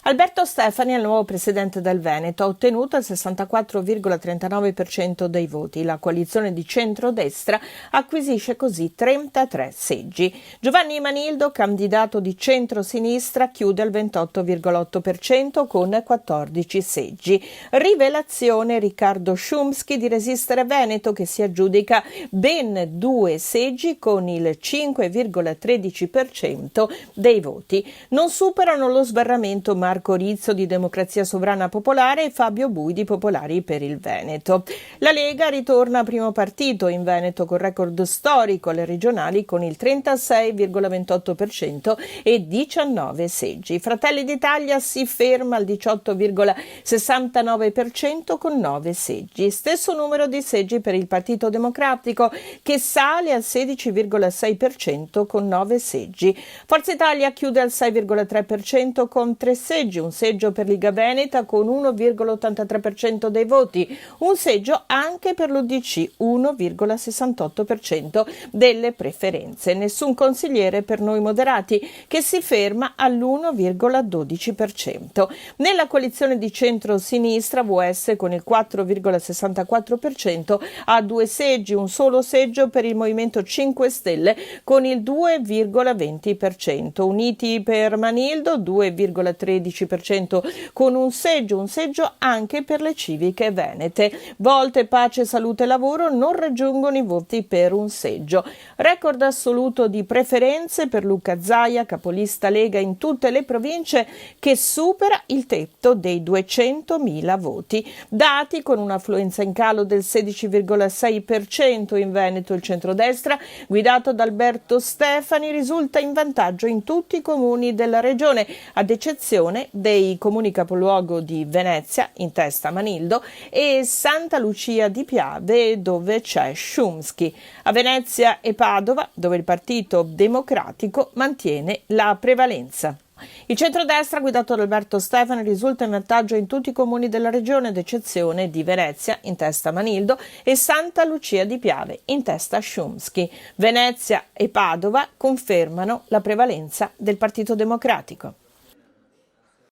Alberto Stefani è il nuovo presidente del Veneto, ha ottenuto il 64,39% dei voti. La coalizione di centrodestra acquisisce così 33 seggi. Giovanni Manildo, candidato di centrosinistra, chiude al 28,8% con 14 seggi. Rivelazione Riccardo Szumski di Resistere Veneto, che si aggiudica ben 2 seggi con il 5,13% dei voti. Non superano lo sbarramento Marco Rizzo di Democrazia Sovrana Popolare e Fabio Bui di Popolari per il Veneto. La Lega ritorna primo partito in Veneto con record storico alle regionali con il 36,28% e 19 seggi. Fratelli d'Italia si ferma al 18,69% con 9 seggi. Stesso numero di seggi per il Partito Democratico, che sale al 16,6% con 9 seggi. Forza Italia chiude al 6,3% con 3 seggi, un seggio per Liga Veneta con 1,83% dei voti, un seggio anche per l'UDC, 1,68% delle preferenze. Nessun consigliere per Noi Moderati, che si ferma all'1,12%. Nella coalizione di centro-sinistra VS con il 4,64% ha 2 seggi, un solo seggio per il Movimento 5 Stelle con il 2,20%. Uniti per Manildo 2,13% con un seggio anche per le civiche venete. Volte, Pace, Salute e Lavoro non raggiungono i voti per un seggio. Record assoluto di preferenze per Luca Zaia, capolista Lega in tutte le province, che supera il tetto dei 200.000 voti. Dati con un'affluenza in calo del 16,6% in Veneto. Il centrodestra, guidato da Alberto Stefani, risulta in vantaggio in tutti i comuni della regione, ad eccezione dei comuni capoluogo di Venezia, in testa Manildo, e Santa Lucia di Piave, dove c'è Szumski. A Venezia e Padova, dove il Partito Democratico mantiene la prevalenza. Il centrodestra, guidato da Alberto Stefani, risulta in vantaggio in tutti i comuni della regione, ad eccezione di Venezia, in testa Manildo, e Santa Lucia di Piave, in testa Szumski. Venezia e Padova confermano la prevalenza del Partito Democratico.